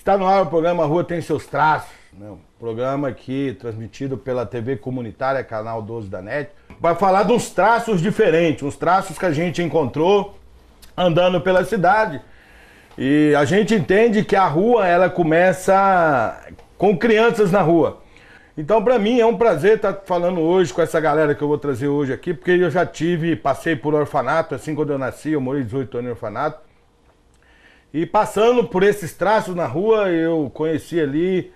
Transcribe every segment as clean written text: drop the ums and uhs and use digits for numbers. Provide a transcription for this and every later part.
Está no ar o programa Rua Tem Seus Traços, né? Um programa aqui transmitido pela TV comunitária, canal 12 da NET. Vai falar de uns traços diferentes, uns traços que a gente encontrou andando pela cidade. E a gente entende que a rua, ela começa com crianças na rua. Então, para mim, é um prazer estar falando hoje com essa galera que eu vou trazer hoje aqui, porque eu já passei por orfanato, assim, quando eu nasci, eu morei 18 anos em orfanato. E passando por esses traços na rua, eu conheci ali,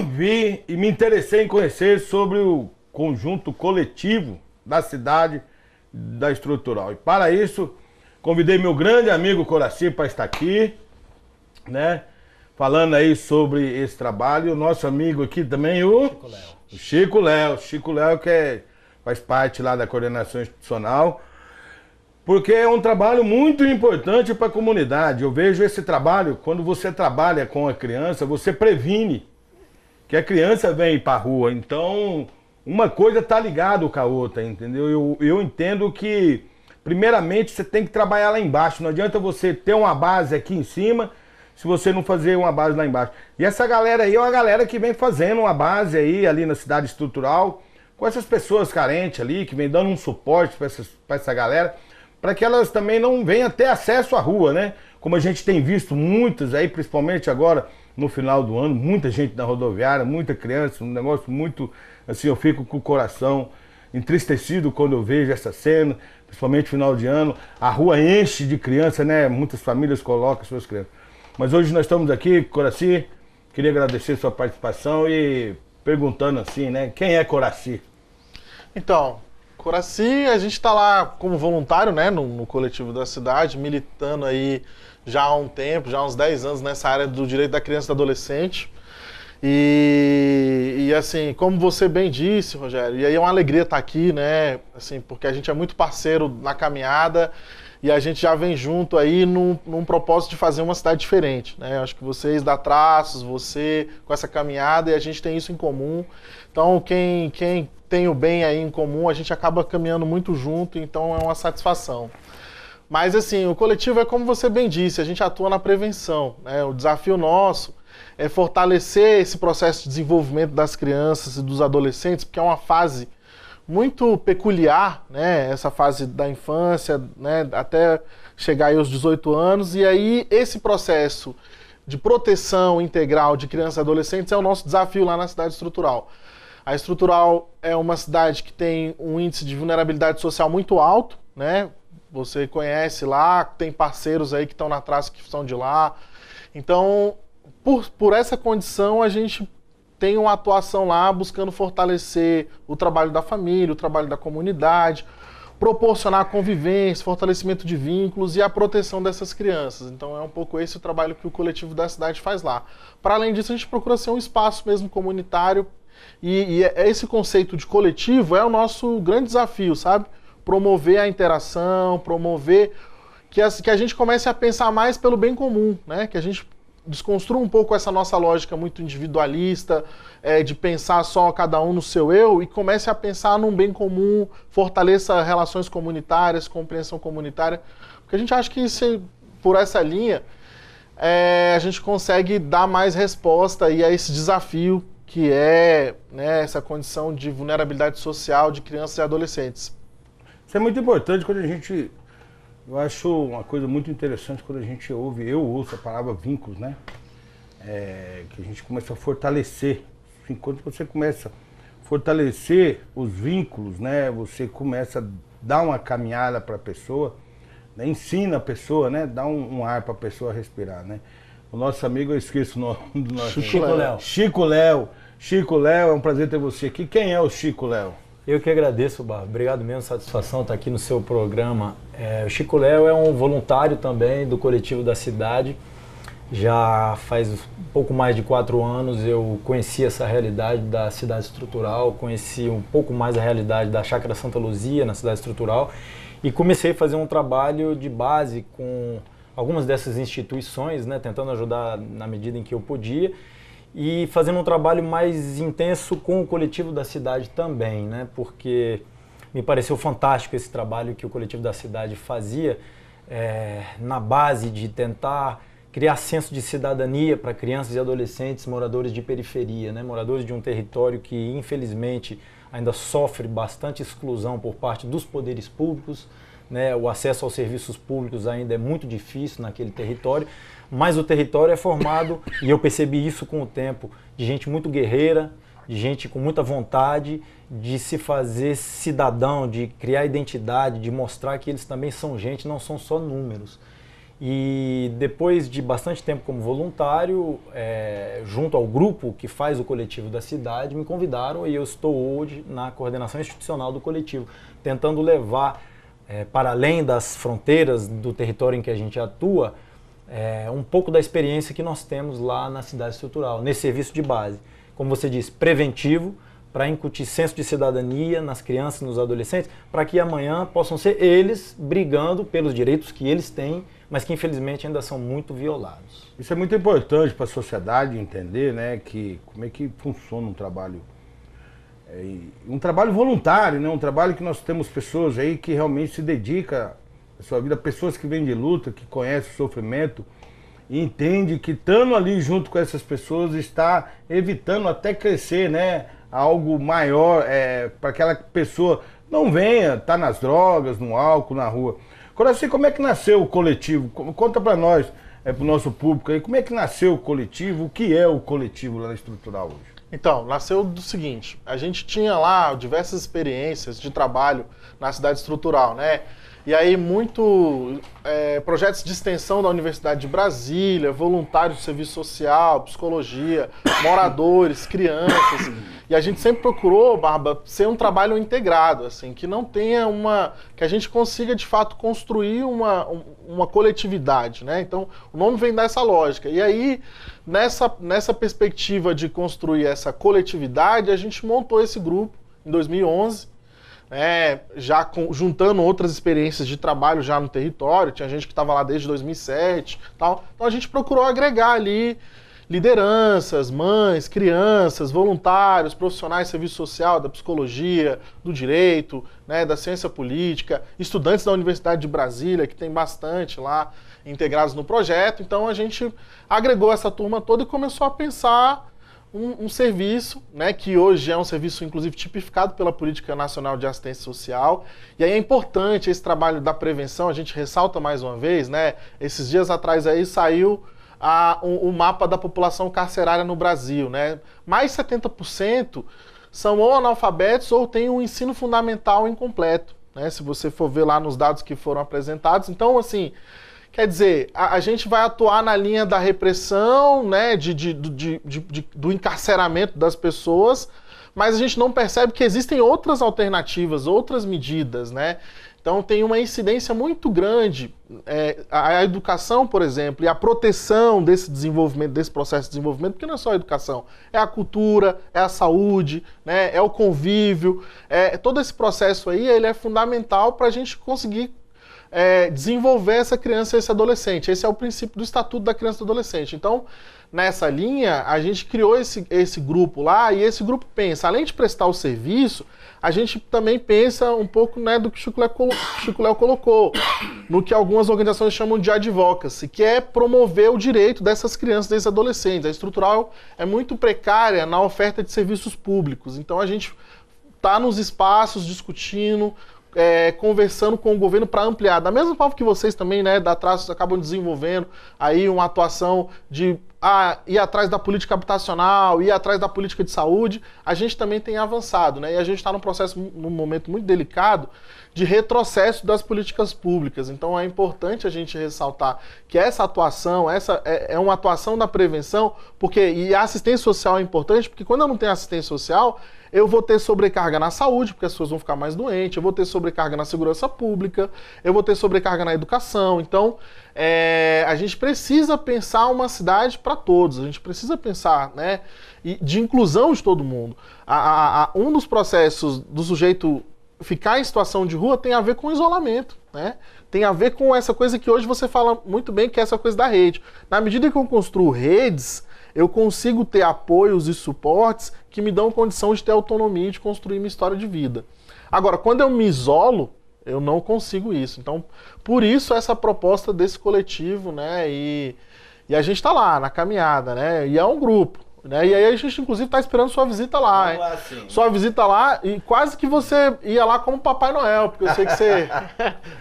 vi e me interessei em conhecer sobre o conjunto coletivo da cidade, da estrutural. E para isso, convidei meu grande amigo Coraci para estar aqui, né? Falando aí sobre esse trabalho. O nosso amigo aqui também, o Chico Léo. Chico Léo, que faz parte lá da coordenação institucional, porque é um trabalho muito importante para a comunidade. Eu vejo esse trabalho, quando você trabalha com a criança, você previne que a criança vem para a rua. Então, uma coisa está ligada com a outra, entendeu? Eu entendo que, primeiramente, você tem que trabalhar lá embaixo. Não adianta você ter uma base aqui em cima se você não fazer uma base lá embaixo. E essa galera aí é uma galera que vem fazendo uma base aí, ali na cidade estrutural, com essas pessoas carentes ali, que vem dando um suporte para essa galera, para que elas também não venham ter acesso à rua, né? Como a gente tem visto muitas aí, principalmente agora no final do ano, muita gente na rodoviária, muita criança, um negócio muito, assim, eu fico com o coração entristecido quando eu vejo essa cena, principalmente no final de ano. A rua enche de criança, né? Muitas famílias colocam suas crianças. Mas hoje nós estamos aqui, Coraci, queria agradecer sua participação e perguntando assim, né? Quem é Coraci? Então, Coraci, a gente está lá como voluntário, né, no coletivo da cidade, militando aí já há um tempo, já há uns 10 anos nessa área do direito da criança e do adolescente. E assim, como você bem disse, Rogério, e aí é uma alegria estar aqui, né, assim, porque a gente é muito parceiro na caminhada e a gente já vem junto aí num propósito de fazer uma cidade diferente, né? Acho que vocês da Traços, você com essa caminhada, e a gente tem isso em comum. Então, quem tem o bem aí em comum, a gente acaba caminhando muito junto, então é uma satisfação. Mas assim, o coletivo é como você bem disse, a gente atua na prevenção, né? O desafio nosso é fortalecer esse processo de desenvolvimento das crianças e dos adolescentes, porque é uma fase muito peculiar, né? Essa fase da infância, né? Até chegar aí aos 18 anos, e aí esse processo de proteção integral de crianças e adolescentes é o nosso desafio lá na cidade estrutural. A estrutural é uma cidade que tem um índice de vulnerabilidade social muito alto, né? Você conhece lá, tem parceiros aí que estão na Traços que são de lá. Então, por essa condição, a gente tem uma atuação lá buscando fortalecer o trabalho da família, o trabalho da comunidade, proporcionar convivência, fortalecimento de vínculos e a proteção dessas crianças. Então é um pouco esse o trabalho que o coletivo da cidade faz lá. Para além disso, a gente procura ser um espaço mesmo comunitário e esse conceito de coletivo é o nosso grande desafio, sabe? Promover a interação, promover que a gente comece a pensar mais pelo bem comum, né? Que a gente desconstrua um pouco essa nossa lógica muito individualista, de pensar só cada um no seu eu, e comece a pensar num bem comum, fortaleça relações comunitárias, compreensão comunitária, porque a gente acha que por essa linha a gente consegue dar mais resposta aí a esse desafio que é, né, essa condição de vulnerabilidade social de crianças e adolescentes. Isso é muito importante quando a gente... Eu acho uma coisa muito interessante quando a gente eu ouço a palavra vínculos, né? Que a gente começa a fortalecer. Enquanto você começa a fortalecer os vínculos, né? Você começa a dar uma caminhada para a pessoa, né? Ensina a pessoa, né? Dá um ar para a pessoa respirar, né? O nosso amigo, eu esqueço o nome do nosso Chico Léo. Chico Léo. Chico Léo, é um prazer ter você aqui. Quem é o Chico Léo? Eu que agradeço, Barro. Obrigado mesmo, satisfação estar aqui no seu programa. O Chico Léo é um voluntário também do coletivo da cidade. Já faz um pouco mais de 4 anos eu conheci essa realidade da cidade estrutural, conheci um pouco mais a realidade da Chácara Santa Luzia na cidade estrutural e comecei a fazer um trabalho de base com algumas dessas instituições, né, tentando ajudar na medida em que eu podia. E fazendo um trabalho mais intenso com o coletivo da cidade também, né? Porque me pareceu fantástico esse trabalho que o coletivo da cidade fazia na base de tentar criar senso de cidadania para crianças e adolescentes moradores de periferia, né? Moradores de um território que, infelizmente, ainda sofre bastante exclusão por parte dos poderes públicos, né? O acesso aos serviços públicos ainda é muito difícil naquele território, mas o território é formado, e eu percebi isso com o tempo, de gente muito guerreira, de gente com muita vontade de se fazer cidadão, de criar identidade, de mostrar que eles também são gente, não são só números. E depois de bastante tempo como voluntário, junto ao grupo que faz o coletivo da cidade, me convidaram e eu estou hoje na coordenação institucional do coletivo, tentando levar para além das fronteiras do território em que a gente atua, um pouco da experiência que nós temos lá na cidade estrutural, nesse serviço de base. Como você disse, preventivo, para incutir senso de cidadania nas crianças e nos adolescentes, para que amanhã possam ser eles brigando pelos direitos que eles têm, mas que infelizmente ainda são muito violados. Isso é muito importante para a sociedade entender, né, que como é que funciona um trabalho voluntário, né, um trabalho que nós temos pessoas aí que realmente se dedicam à sua vida, pessoas que vêm de luta, que conhecem o sofrimento e entende que estando ali junto com essas pessoas está evitando até crescer, né, algo maior para aquela pessoa não venha estar nas drogas, no álcool, na rua. Agora, assim, como é que nasceu o coletivo? Conta para nós, para o nosso público aí, como é que nasceu o coletivo, o que é o coletivo lá na Estrutural hoje? Então, nasceu do seguinte, a gente tinha lá diversas experiências de trabalho na cidade estrutural, né? E aí projetos de extensão da Universidade de Brasília, voluntários de serviço social, psicologia, moradores, crianças. E a gente sempre procurou, Barba, ser um trabalho integrado, assim, que não tenha que a gente consiga de fato construir uma coletividade, né? Então, o nome vem dessa lógica. E aí, nessa perspectiva de construir essa coletividade, a gente montou esse grupo em 2011. Já juntando outras experiências de trabalho já no território, tinha gente que estava lá desde 2007, tal. Então a gente procurou agregar ali lideranças, mães, crianças, voluntários, profissionais de serviço social, da psicologia, do direito, né, da ciência política, estudantes da Universidade de Brasília, que tem bastante lá integrados no projeto. Então a gente agregou essa turma toda e começou a pensar um serviço, né, que hoje é um serviço, inclusive, tipificado pela Política Nacional de Assistência Social. E aí é importante esse trabalho da prevenção, a gente ressalta mais uma vez, né, esses dias atrás aí saiu o mapa da população carcerária no Brasil, né, mais 70% são ou analfabetos ou têm um ensino fundamental incompleto, né, se você for ver lá nos dados que foram apresentados. Então, assim, quer dizer, a gente vai atuar na linha da repressão, né, do encarceramento das pessoas, mas a gente não percebe que existem outras alternativas, outras medidas, né? Então tem uma incidência muito grande. A educação, por exemplo, e a proteção desse desenvolvimento, desse processo de desenvolvimento, porque não é só a educação, é a cultura, é a saúde, né, é o convívio, todo esse processo aí ele é fundamental para a gente conseguir desenvolver essa criança e esse adolescente. Esse é o princípio do Estatuto da Criança e do Adolescente. Então, nessa linha, a gente criou esse grupo lá, e esse grupo pensa, além de prestar o serviço, a gente também pensa um pouco, né, do que o Chico Léo colocou, no que algumas organizações chamam de advocacy, que é promover o direito dessas crianças, desses adolescentes. A Estrutural é muito precária na oferta de serviços públicos, então a gente está nos espaços discutindo, conversando com o governo para ampliar. Da mesma forma que vocês também, né, da Traços, acabam desenvolvendo aí uma atuação de ir atrás da política habitacional, ir atrás da política de saúde, a gente também tem avançado, né? E a gente está num processo, num momento muito delicado de retrocesso das políticas públicas. Então é importante a gente ressaltar que essa atuação, é uma atuação da prevenção, e a assistência social é importante, porque quando eu não tenho assistência social, eu vou ter sobrecarga na saúde, porque as pessoas vão ficar mais doentes, eu vou ter sobrecarga na segurança pública, eu vou ter sobrecarga na educação. Então, a gente precisa pensar uma cidade para todos, a gente precisa pensar, né, de inclusão de todo mundo. Um dos processos do sujeito ficar em situação de rua tem a ver com isolamento, né? Tem a ver com essa coisa que hoje você fala muito bem, que é essa coisa da rede. Na medida que eu construo redes, eu consigo ter apoios e suportes que me dão condição de ter autonomia e de construir minha história de vida. Agora, quando eu me isolo, eu não consigo isso. Então, por isso essa proposta desse coletivo, né? E E a gente está lá, na caminhada, né? E é um grupo. Né? E aí a gente, inclusive, está esperando sua visita lá, hein? Sim. Sua visita lá, e quase que você ia lá como Papai Noel, porque eu sei que você,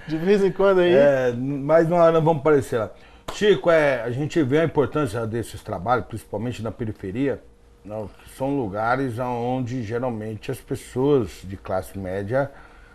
de vez em quando aí... Mas não vamos aparecer lá. Chico, a gente vê a importância desses trabalhos, principalmente na periferia, não, que são lugares onde geralmente as pessoas de classe média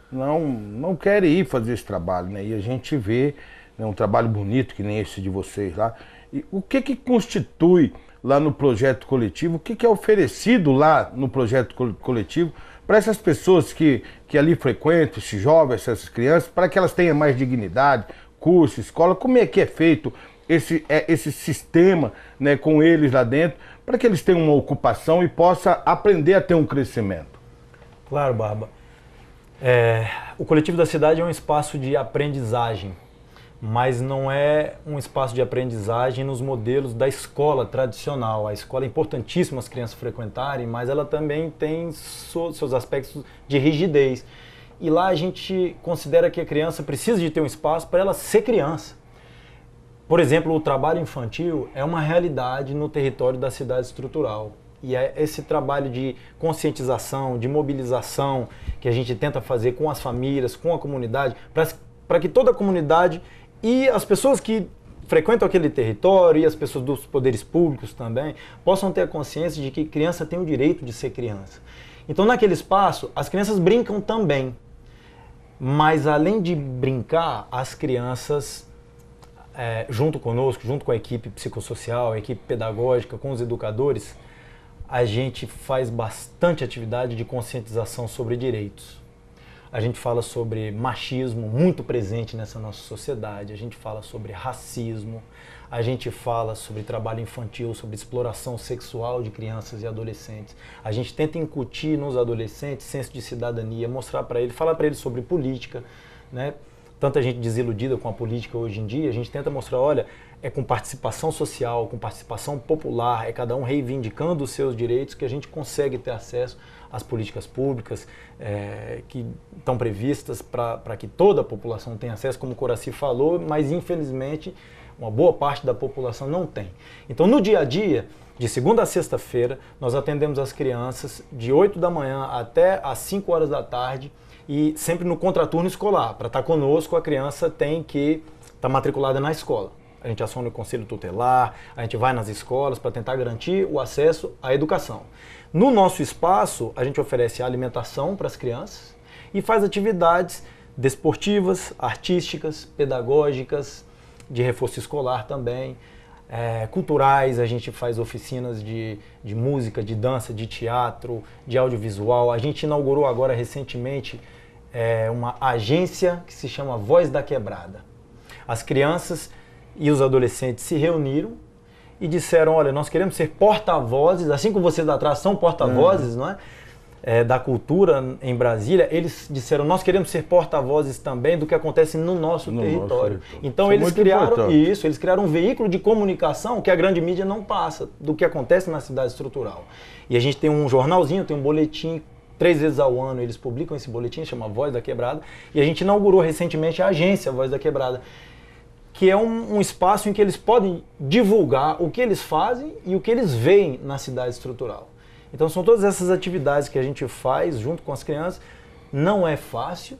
não querem ir fazer esse trabalho, né? E a gente vê, né, um trabalho bonito, que nem esse de vocês lá. E o que constitui lá no projeto coletivo, o que é oferecido lá no projeto coletivo para essas pessoas que ali frequentam, esses jovens, essas crianças, para que elas tenham mais dignidade, curso, escola, como é que é feito esse sistema, né, com eles lá dentro, para que eles tenham uma ocupação e possam aprender a ter um crescimento? Claro, Barba. O Coletivo da Cidade é um espaço de aprendizagem, mas não é um espaço de aprendizagem nos modelos da escola tradicional. A escola é importantíssima as crianças frequentarem, mas ela também tem seus aspectos de rigidez. E lá a gente considera que a criança precisa de ter um espaço para ela ser criança. Por exemplo, o trabalho infantil é uma realidade no território da cidade estrutural. E é esse trabalho de conscientização, de mobilização que a gente tenta fazer com as famílias, com a comunidade, para que toda a comunidade e as pessoas que frequentam aquele território e as pessoas dos poderes públicos também possam ter a consciência de que criança tem o direito de ser criança. Então, naquele espaço, as crianças brincam também. Mas, além de brincar, as crianças, junto conosco, junto com a equipe psicossocial, a equipe pedagógica, com os educadores, a gente faz bastante atividade de conscientização sobre direitos. A gente fala sobre machismo, muito presente nessa nossa sociedade. A gente fala sobre racismo. A gente fala sobre trabalho infantil, sobre exploração sexual de crianças e adolescentes. A gente tenta incutir nos adolescentes senso de cidadania, mostrar para eles, falar para eles sobre política, né? Tanta gente desiludida com a política hoje em dia, a gente tenta mostrar, olha, é com participação social, com participação popular, é cada um reivindicando os seus direitos que a gente consegue ter acesso às políticas públicas que estão previstas para que toda a população tenha acesso, como o Coraci falou, mas infelizmente uma boa parte da população não tem. Então, no dia a dia, de segunda a sexta-feira, nós atendemos as crianças de 8 da manhã até às 5 horas da tarde, e sempre no contraturno escolar. Para estar conosco, a criança tem que estar matriculada na escola. A gente aciona o conselho tutelar, a gente vai nas escolas para tentar garantir o acesso à educação. No nosso espaço, a gente oferece alimentação para as crianças e faz atividades desportivas, artísticas, pedagógicas, de reforço escolar também, culturais. A gente faz oficinas de música, de dança, de teatro, de audiovisual. A gente inaugurou agora recentemente uma agência que se chama Voz da Quebrada. As crianças e os adolescentes se reuniram e disseram, olha, nós queremos ser porta-vozes, assim como vocês da atrás são porta-vozes, não é? Da cultura em Brasília, eles disseram, nós queremos ser porta-vozes também do que acontece no nosso território. Então eles criaram isso, eles criaram um veículo de comunicação que a grande mídia não passa, do que acontece na cidade estrutural. E a gente tem um jornalzinho, tem um boletim, 3 vezes ao ano eles publicam esse boletim, chama Voz da Quebrada, e a gente inaugurou recentemente a agência Voz da Quebrada, que é um espaço em que eles podem divulgar o que eles fazem e o que eles veem na cidade estrutural. Então são todas essas atividades que a gente faz junto com as crianças. Não é fácil,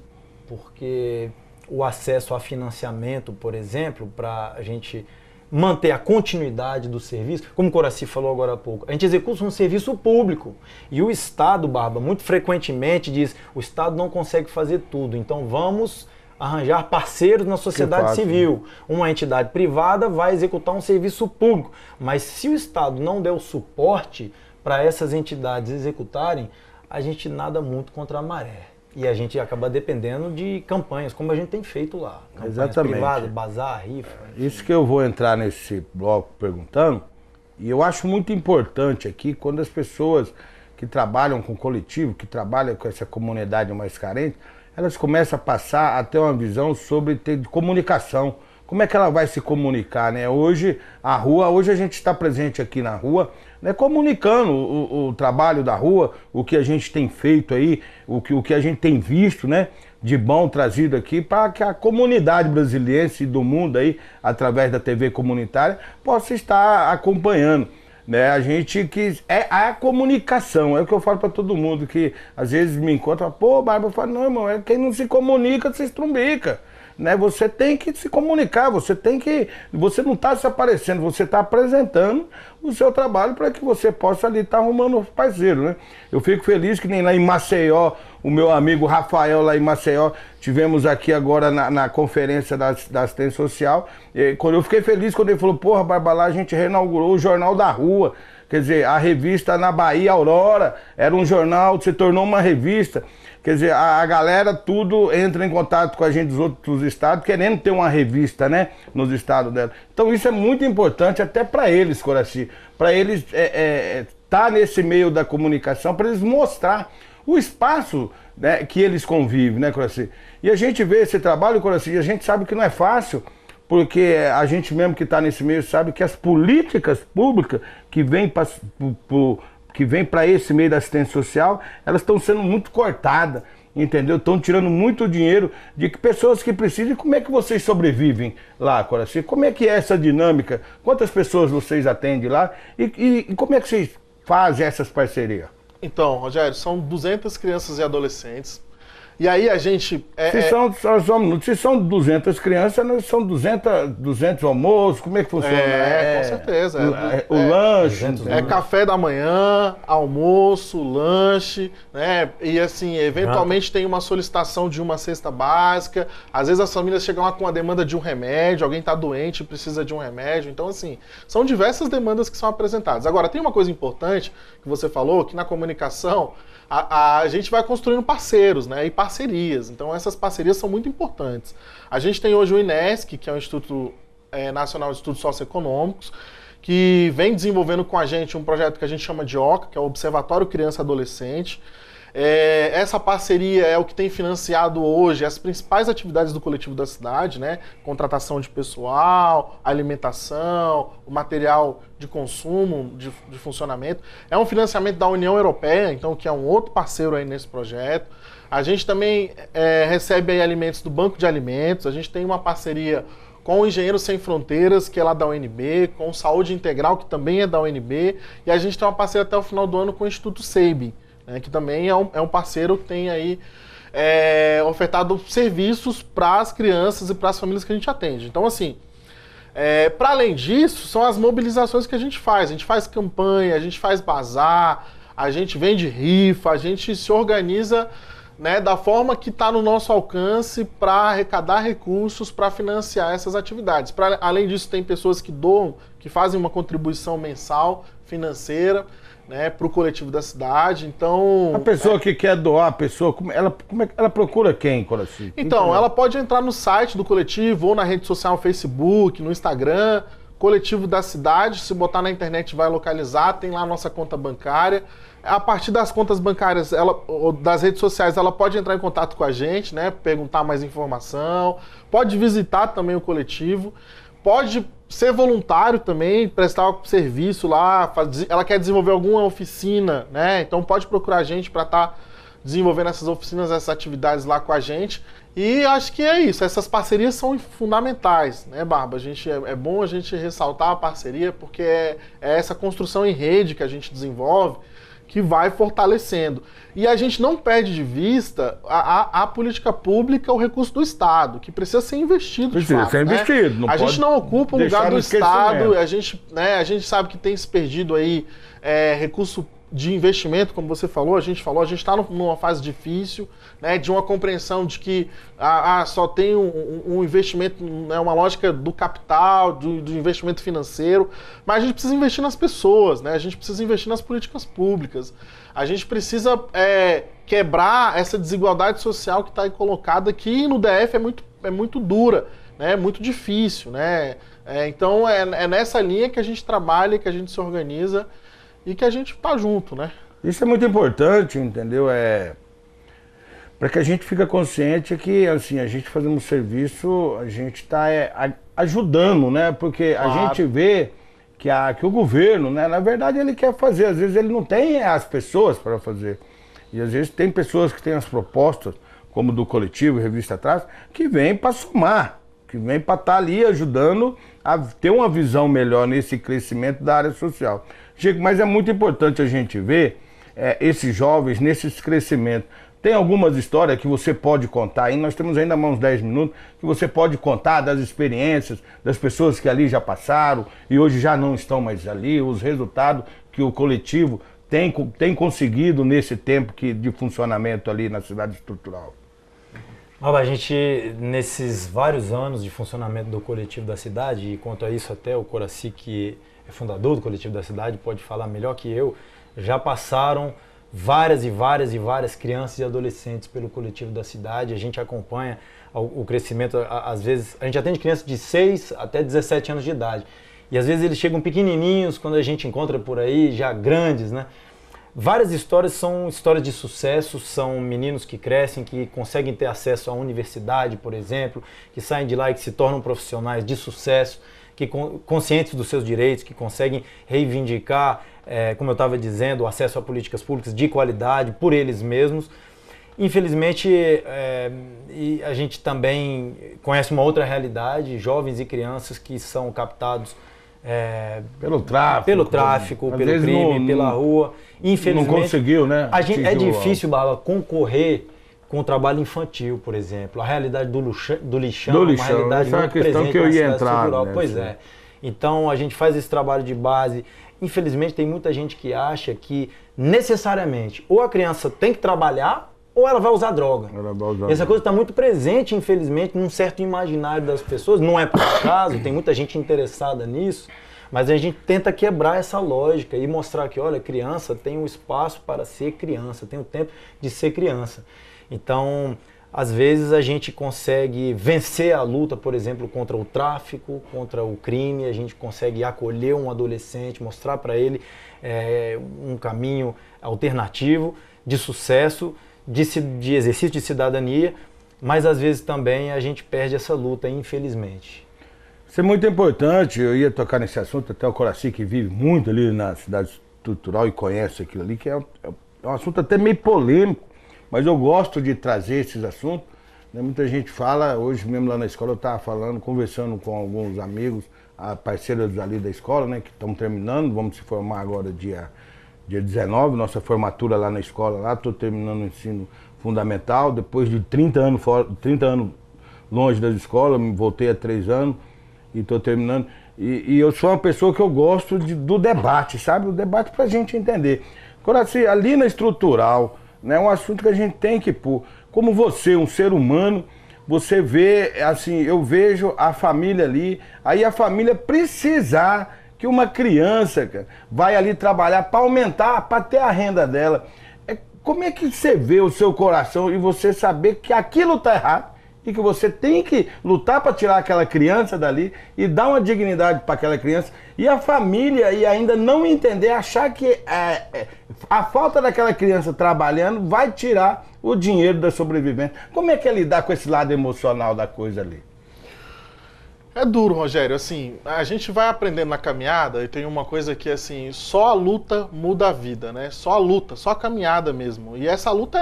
porque o acesso a financiamento, por exemplo, para a gente manter a continuidade do serviço, como o Coraci falou agora há pouco, a gente executa um serviço público e o Estado, Barba, muito frequentemente diz, o Estado não consegue fazer tudo, então vamos arranjar parceiros na sociedade civil. Uma entidade privada vai executar um serviço público, mas se o Estado não der o suporte para essas entidades executarem, a gente nada muito contra a maré. E a gente acaba dependendo de campanhas, como a gente tem feito lá. Campanhas Exatamente. privadas, bazar, rifa. Enfim. Isso que eu vou entrar nesse bloco perguntando, e eu acho muito importante aqui, quando as pessoas que trabalham com coletivo, que trabalham com essa comunidade mais carente, elas começam a passar a ter uma visão sobre comunicação. Como é que ela vai se comunicar, né? Hoje a gente está presente aqui na rua, né, comunicando o trabalho da rua, o que a gente tem feito aí, o que a gente tem visto, né, de bom trazido aqui para que a comunidade brasileira e do mundo aí, através da TV comunitária, possa estar acompanhando. Né? A gente que é a comunicação, é o que eu falo para todo mundo, que às vezes me encontra, pô, Bárbara, eu falo, não, irmão, é quem não se comunica, se estrumbica. Né? Você tem que se comunicar, você não está se aparecendo, você está apresentando o seu trabalho para que você possa ali estar arrumando os parceiros, né? Eu fico feliz que nem lá em Maceió, o meu amigo Rafael lá em Maceió, tivemos aqui agora na conferência da assistência social, quando eu fiquei feliz quando ele falou, porra, Bárbara, lá a gente reinaugurou o Jornal da Rua, quer dizer, a revista na Bahia Aurora, era um jornal, se tornou uma revista. Quer dizer, a galera tudo entra em contato com a gente dos outros estados, querendo ter uma revista, né, nos estados dela. Então isso é muito importante até para eles, Coraci, para eles tá nesse meio da comunicação, para eles mostrar o espaço, né, que eles convivem, né, Coraci? E a gente vê esse trabalho, Coraci, e a gente sabe que não é fácil, porque a gente mesmo que está nesse meio sabe que as políticas públicas que vêm para esse meio da assistência social, elas estão sendo muito cortadas, entendeu? Estão tirando muito dinheiro de pessoas que precisam. E como é que vocês sobrevivem lá, Coraci? Como é que é essa dinâmica? Quantas pessoas vocês atendem lá? E como é que vocês fazem essas parcerias? Então, Rogério, são 200 crianças e adolescentes. E aí a gente... Se são 200 crianças, são 200 almoços, como é que funciona? Com certeza. O lanche. Café da manhã, almoço, lanche, né? E assim, eventualmente tem uma solicitação de uma cesta básica. Às vezes as famílias chegam lá com a demanda de um remédio, alguém está doente e precisa de um remédio. Então, assim, são diversas demandas que são apresentadas. Agora, tem uma coisa importante que você falou, que na comunicação... A gente vai construindo parceiros, né, e parcerias. Então essas parcerias são muito importantes. A gente tem hoje o INESC, que é o Instituto Nacional de Estudos Socioeconômicos, que vem desenvolvendo com a gente um projeto que a gente chama de OCA, que é o Observatório Criança e Adolescente. Essa parceria é o que tem financiado hoje as principais atividades do Coletivo da Cidade, né? Contratação de pessoal, alimentação, o material de consumo, de funcionamento. É um financiamento da União Europeia, então, que é um outro parceiro aí nesse projeto. A gente também recebe aí alimentos do Banco de Alimentos, a gente tem uma parceria com o Engenheiros Sem Fronteiras, que é lá da UNB, com Saúde Integral, que também é da UNB, e a gente tem uma parceria até o final do ano com o Instituto Seibin, que também é um parceiro que tem aí ofertado serviços para as crianças e para as famílias que a gente atende. Então, assim, para além disso, são as mobilizações que a gente faz campanha, a gente faz bazar, a gente vende rifa, a gente se organiza, né, da forma que está no nosso alcance para arrecadar recursos para financiar essas atividades. Além disso, tem pessoas que doam, que fazem uma contribuição mensal financeira, né, para o coletivo da cidade. Então, a pessoa que quer doar, ela procura quem, Coraci? Então, ela pode entrar no site do coletivo ou na rede social Facebook, no Instagram, Coletivo da Cidade. Se botar na internet vai localizar, tem lá a nossa conta bancária. A partir das contas bancárias, ou das redes sociais, ela pode entrar em contato com a gente, né, perguntar mais informação, pode visitar também o coletivo, pode ser voluntário também, prestar serviço lá, ela quer desenvolver alguma oficina, né? Então pode procurar a gente para estar desenvolvendo essas oficinas, essas atividades lá com a gente. E acho que é isso, essas parcerias são fundamentais, né, Barba? É bom a gente ressaltar a parceria, porque é essa construção em rede que a gente desenvolve que vai fortalecendo. E a gente não perde de vista a política pública, o recurso do Estado, que precisa ser investido. Precisa ser investido. Não a gente não ocupa o lugar do Estado, a gente sabe que tem se perdido aí recurso de investimento, como você falou, a gente está numa fase difícil, né, de uma compreensão de que só tem um investimento, né, uma lógica do capital, do investimento financeiro, mas a gente precisa investir nas pessoas, né, a gente precisa investir nas políticas públicas, a gente precisa quebrar essa desigualdade social que está aí colocada, que no DF é muito dura, né, é muito difícil, né, então é nessa linha que a gente trabalha, que a gente se organiza, e que a gente tá junto, né? Isso é muito importante, entendeu? Para que a gente fique consciente que, assim, a gente fazendo um serviço, a gente está ajudando, né? Porque a gente vê que o governo, né? Na verdade, ele quer fazer. Às vezes ele não tem as pessoas para fazer. E às vezes tem pessoas que têm as propostas como do coletivo Revista Traço, que vem para somar, que vem para estar ali ajudando a ter uma visão melhor nesse crescimento da área social. Chico, mas é muito importante a gente ver esses jovens nesses crescimentos. Tem algumas histórias que você pode contar aí, nós temos ainda uns 10 minutos, que você pode contar das experiências, das pessoas que ali já passaram e hoje já não estão mais ali, os resultados que o coletivo tem conseguido nesse tempo de funcionamento ali na cidade estrutural. A gente, nesses vários anos de funcionamento do coletivo da cidade, e quanto a isso até o Coraci, que é fundador do coletivo da cidade, pode falar melhor que eu, já passaram várias crianças e adolescentes pelo coletivo da cidade. A gente acompanha o crescimento, às vezes, a gente atende crianças de 6 até 17 anos de idade. E às vezes eles chegam pequenininhos, quando a gente encontra por aí, já grandes, né? Várias histórias são histórias de sucesso, são meninos que crescem, que conseguem ter acesso à universidade, por exemplo, que saem de lá e que se tornam profissionais de sucesso, que conscientes dos seus direitos, que conseguem reivindicar, como eu estava dizendo, o acesso a políticas públicas de qualidade por eles mesmos. Infelizmente, a gente também conhece uma outra realidade, jovens e crianças que são captados pelo tráfico, pelo crime, pela rua. Infelizmente, não conseguiu, né? É difícil, Barba, concorrer com o trabalho infantil, por exemplo. A realidade do lixão, uma realidade muito presente que eu na ia cidade entrar, estrutural. né? Pois é. Então, a gente faz esse trabalho de base. Infelizmente, tem muita gente que acha que necessariamente ou a criança tem que trabalhar ou ela vai usar droga. Essa coisa está muito presente, infelizmente, num certo imaginário das pessoas. Não é por acaso, tem muita gente interessada nisso, mas a gente tenta quebrar essa lógica e mostrar que, olha, criança tem um espaço para ser criança, tem o tempo de ser criança. Então, às vezes a gente consegue vencer a luta, por exemplo, contra o tráfico, contra o crime, a gente consegue acolher um adolescente, mostrar para ele um caminho alternativo de sucesso, de exercício de cidadania, mas às vezes também a gente perde essa luta, infelizmente. Isso é muito importante, eu ia tocar nesse assunto, até o Coraci, que vive muito ali na cidade estrutural e conhece aquilo ali, que é um assunto até meio polêmico, mas eu gosto de trazer esses assuntos. Né? Muita gente fala, hoje mesmo lá na escola eu estava falando, conversando com alguns amigos, parceiros ali da escola, né, que estão terminando, vamos se formar agora dia 19, nossa formatura lá na escola, lá estou terminando o ensino fundamental, depois de 30 anos longe da escola, voltei há 3 anos e estou terminando. E eu sou uma pessoa que eu gosto do debate, sabe? O debate para a gente entender. Agora, assim, ali na estrutural, né, é um assunto que a gente tem que pôr. Como você, um ser humano, você vê, assim, eu vejo a família ali, aí a família precisar que uma criança, cara, vai ali trabalhar para aumentar, para ter a renda dela. Como é que você vê o seu coração e você saber que aquilo está errado e que você tem que lutar para tirar aquela criança dali e dar uma dignidade para aquela criança e a família e ainda não entender, achar que a falta daquela criança trabalhando vai tirar o dinheiro da sobrevivência. Como é que é lidar com esse lado emocional da coisa ali? É duro, Rogério, assim, a gente vai aprendendo na caminhada e tem uma coisa que, assim, só a luta muda a vida, né? Só a luta, só a caminhada mesmo. E essa luta,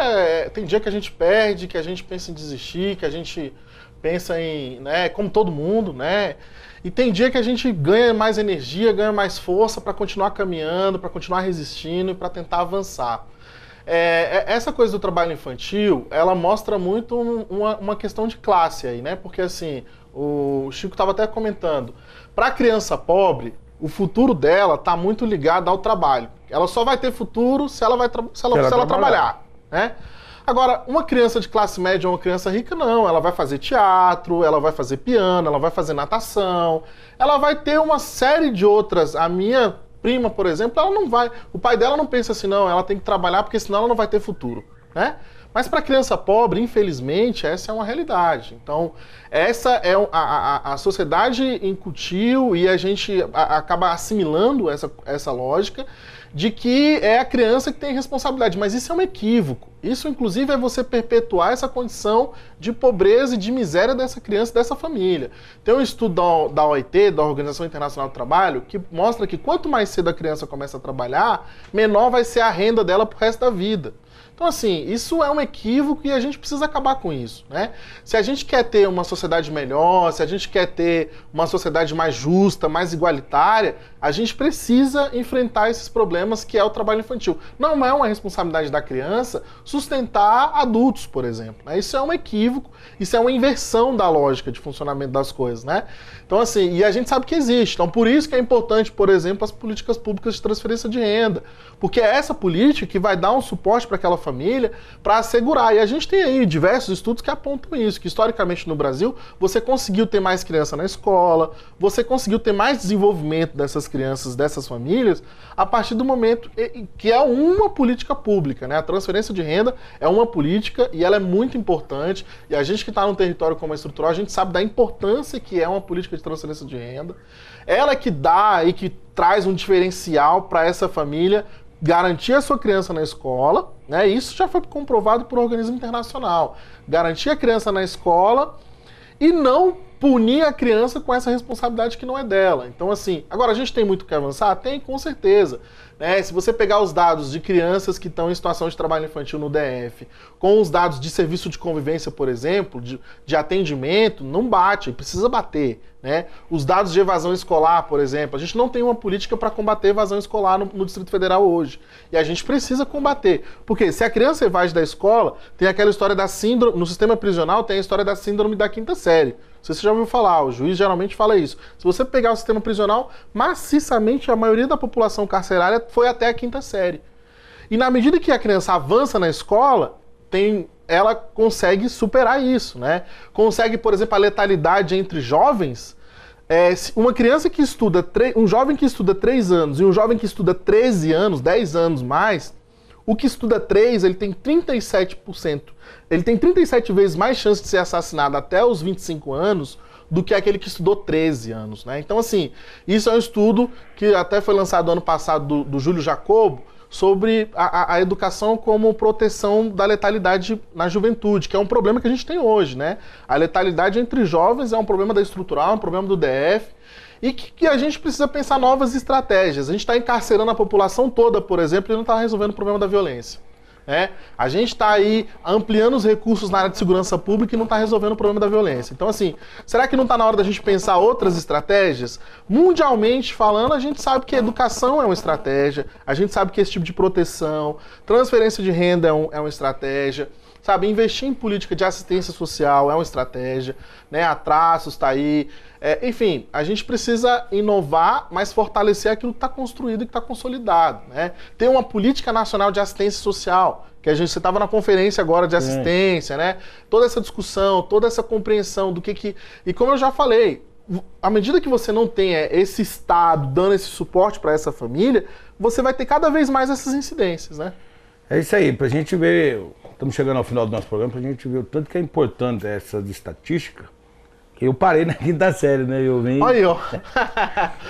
tem dia que a gente perde, que a gente pensa em desistir, que a gente pensa em, né, como todo mundo, né? E tem dia que a gente ganha mais energia, ganha mais força para continuar caminhando, para continuar resistindo e para tentar avançar. Essa coisa do trabalho infantil, ela mostra muito uma questão de classe aí, né? Porque, assim, o Chico estava até comentando, para a criança pobre, o futuro dela está muito ligado ao trabalho. Ela só vai ter futuro se ela trabalhar, né? Agora, uma criança de classe média ou uma criança rica, não. Ela vai fazer teatro, ela vai fazer piano, ela vai fazer natação, ela vai ter uma série de outras. A minha prima, por exemplo, ela não vai... O pai dela não pensa assim, não, ela tem que trabalhar porque senão ela não vai ter futuro, né? Mas para a criança pobre, infelizmente, essa é uma realidade. Então, essa é a sociedade incutiu e a gente acaba assimilando essa lógica de que é a criança que tem responsabilidade. Mas isso é um equívoco. Isso, inclusive, é você perpetuar essa condição de pobreza e de miséria dessa criança e dessa família. Tem um estudo da OIT, da Organização Internacional do Trabalho, que mostra que quanto mais cedo a criança começa a trabalhar, menor vai ser a renda dela pro resto da vida. Então, assim, isso é um equívoco e a gente precisa acabar com isso, né? Se a gente quer ter uma sociedade melhor, se a gente quer ter uma sociedade mais justa, mais igualitária, a gente precisa enfrentar esses problemas que é o trabalho infantil. Não é uma responsabilidade da criança sustentar adultos, por exemplo, né? Isso é um equívoco, isso é uma inversão da lógica de funcionamento das coisas, né? Então, assim, e a gente sabe que existe. Então, por isso que é importante, por exemplo, as políticas públicas de transferência de renda, porque é essa política que vai dar um suporte para aquela família para assegurar. E a gente tem aí diversos estudos que apontam isso, que historicamente no Brasil você conseguiu ter mais criança na escola, você conseguiu ter mais desenvolvimento dessas crianças, dessas famílias, a partir do momento que é uma política pública, né? A transferência de renda é uma política e ela é muito importante. E a gente que está num território como a estrutural, a gente sabe da importância que é uma política de transferência de renda. Ela é que dá e que traz um diferencial para essa família garantir a sua criança na escola, né? Isso já foi comprovado por organismo internacional. Garantir a criança na escola e não punir a criança com essa responsabilidade que não é dela. Então, assim, agora a gente tem muito que avançar? Tem, com certeza. Né? Se você pegar os dados de crianças que estão em situação de trabalho infantil no DF, com os dados de serviço de convivência, por exemplo, de atendimento, não bate, precisa bater. Né? Os dados de evasão escolar, por exemplo, a gente não tem uma política para combater evasão escolar no Distrito Federal hoje. E a gente precisa combater. Porque se a criança evade da escola, tem aquela história da síndrome, no sistema prisional tem a história da síndrome da quinta série. Não sei se você já ouviu falar, o juiz geralmente fala isso. Se você pegar o sistema prisional, maciçamente a maioria da população carcerária foi até a quinta série. E na medida que a criança avança na escola, ela consegue superar isso, né? Consegue, por exemplo, a letalidade entre jovens. Uma criança que estuda, um jovem que estuda 3 anos e um jovem que estuda 13 anos, 10 anos mais, o que estuda 3, ele tem 37%. Ele tem 37 vezes mais chance de ser assassinado até os 25 anos do que aquele que estudou 13 anos, né? Então, assim, isso é um estudo que até foi lançado ano passado do Júlio Jacobo, sobre a educação como proteção da letalidade na juventude, que é um problema que a gente tem hoje, né? A letalidade entre jovens é um problema da estrutural, é um problema do DF, e que a gente precisa pensar novas estratégias. A gente está encarcerando a população toda, por exemplo, e não está resolvendo o problema da violência. A gente está aí ampliando os recursos na área de segurança pública e não está resolvendo o problema da violência. Então, assim, será que não está na hora da gente pensar outras estratégias? Mundialmente falando, a gente sabe que a educação é uma estratégia, a gente sabe que esse tipo de proteção, transferência de renda é uma estratégia, sabe? Investir em política de assistência social é uma estratégia, né? A Traços está aí. Enfim, a gente precisa inovar, mas fortalecer aquilo que está construído e que está consolidado, né? Ter uma política nacional de assistência social, que você estava na conferência agora de assistência, né? Toda essa discussão, toda essa compreensão do que... E como eu já falei, à medida que você não tem esse Estado dando esse suporte para essa família, você vai ter cada vez mais essas incidências, né? É isso aí, pra gente ver, estamos chegando ao final do nosso programa, pra gente ver o tanto que é importante essas estatísticas. Eu parei na quinta série, né? Eu vim. Aí, ó.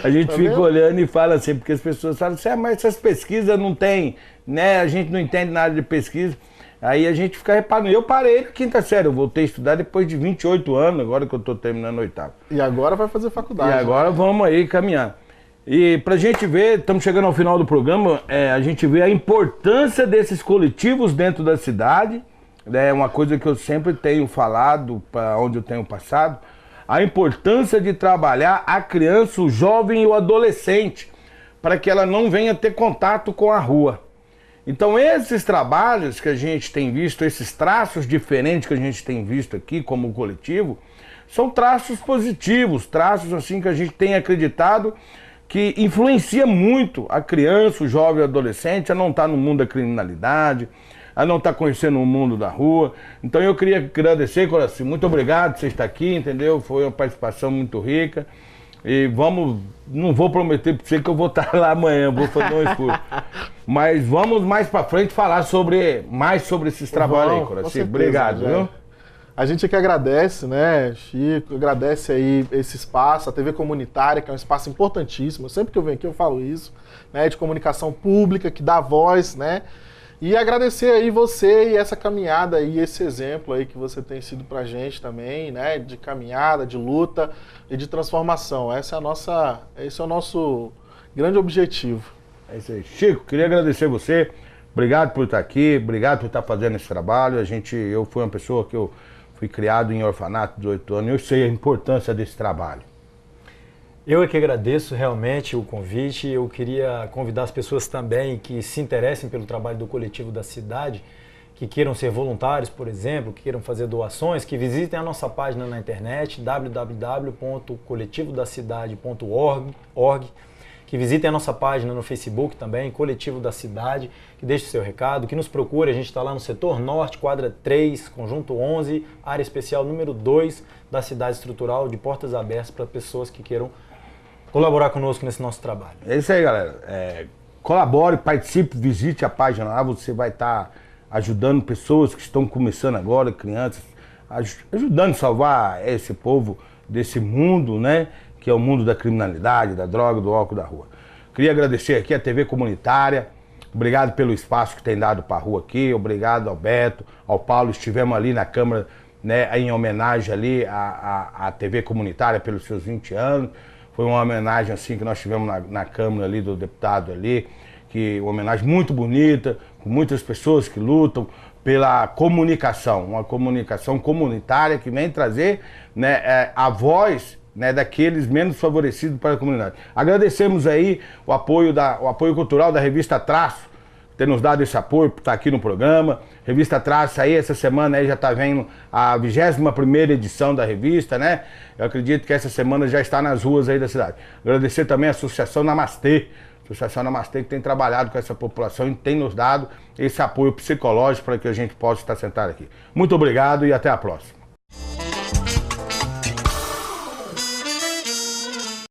A gente fica olhando e fala assim, porque as pessoas falam assim, mas essas pesquisas não tem, né? A gente não entende nada de pesquisa. Aí a gente fica reparando. Eu parei na quinta série, eu voltei a estudar depois de 28 anos, agora que eu tô terminando o 8º. E agora vai fazer faculdade. E agora vamos aí caminhar. E pra gente ver, estamos chegando ao final do programa, a gente vê a importância desses coletivos dentro da cidade. É uma coisa que eu sempre tenho falado, para onde eu tenho passado. A importância de trabalhar a criança, o jovem e o adolescente, para que ela não venha ter contato com a rua. Então esses trabalhos que a gente tem visto, esses traços diferentes que a gente tem visto aqui como coletivo, são traços positivos, traços assim que a gente tem acreditado que influencia muito a criança, o jovem e o adolescente a não estar no mundo da criminalidade, a não estar conhecendo o mundo da rua. Então eu queria agradecer, Coraci, muito obrigado por você estar aqui, entendeu? Foi uma participação muito rica. E não vou prometer para você que eu vou estar lá amanhã, vou fazer um esforço. Mas vamos mais para frente falar mais sobre esses trabalhos aí, Coraci. Obrigado, viu? A gente aqui agradece, né, Chico, agradece aí esse espaço, a TV comunitária, que é um espaço importantíssimo. Sempre que eu venho aqui eu falo isso, né, de comunicação pública, que dá voz, né? E agradecer aí você e essa caminhada aí, esse exemplo aí que você tem sido pra gente também, né? De caminhada, de luta e de transformação. Esse é o nosso grande objetivo. É isso aí. Chico, queria agradecer você Obrigado por estar aqui, obrigado por estar fazendo esse trabalho. Eu fui uma pessoa que eu fui criado em orfanato de 18 anos, eu sei a importância desse trabalho. Eu é que agradeço realmente o convite. Eu queria convidar as pessoas também que se interessem pelo trabalho do Coletivo da Cidade, que queiram ser voluntários, por exemplo, que queiram fazer doações, que visitem a nossa página na internet, www.coletivodacidade.org, que visitem a nossa página no Facebook também, Coletivo da Cidade, que deixe o seu recado, que nos procure. A gente está lá no setor norte, quadra 3, conjunto 11, área especial número 2 da cidade estrutural, de portas abertas para pessoas que queiram colaborar conosco nesse nosso trabalho. É isso aí, galera. Colabore, participe, visite a página lá, você vai estar ajudando pessoas que estão começando agora, crianças, ajudando a salvar esse povo desse mundo, né? Que é o mundo da criminalidade, da droga, do álcool da rua. Queria agradecer aqui a TV Comunitária, obrigado pelo espaço que tem dado para a rua aqui, obrigado ao Beto, ao Paulo, estivemos ali na Câmara, né, em homenagem ali à TV Comunitária pelos seus 20 anos. Foi uma homenagem assim que nós tivemos na Câmara ali do deputado ali, que uma homenagem muito bonita, com muitas pessoas que lutam pela comunicação, uma comunicação comunitária que vem trazer, né, a voz, né, daqueles menos favorecidos para a comunidade. Agradecemos aí o apoio cultural da revista Traço, ter nos dado esse apoio, por estar aqui no programa. Revista Traço aí, essa semana aí já está vendo a 21ª edição da revista, né? Eu acredito que essa semana já está nas ruas aí da cidade. Agradecer também a Associação Namastê, que tem trabalhado com essa população e tem nos dado esse apoio psicológico para que a gente possa estar sentado aqui. Muito obrigado e até a próxima.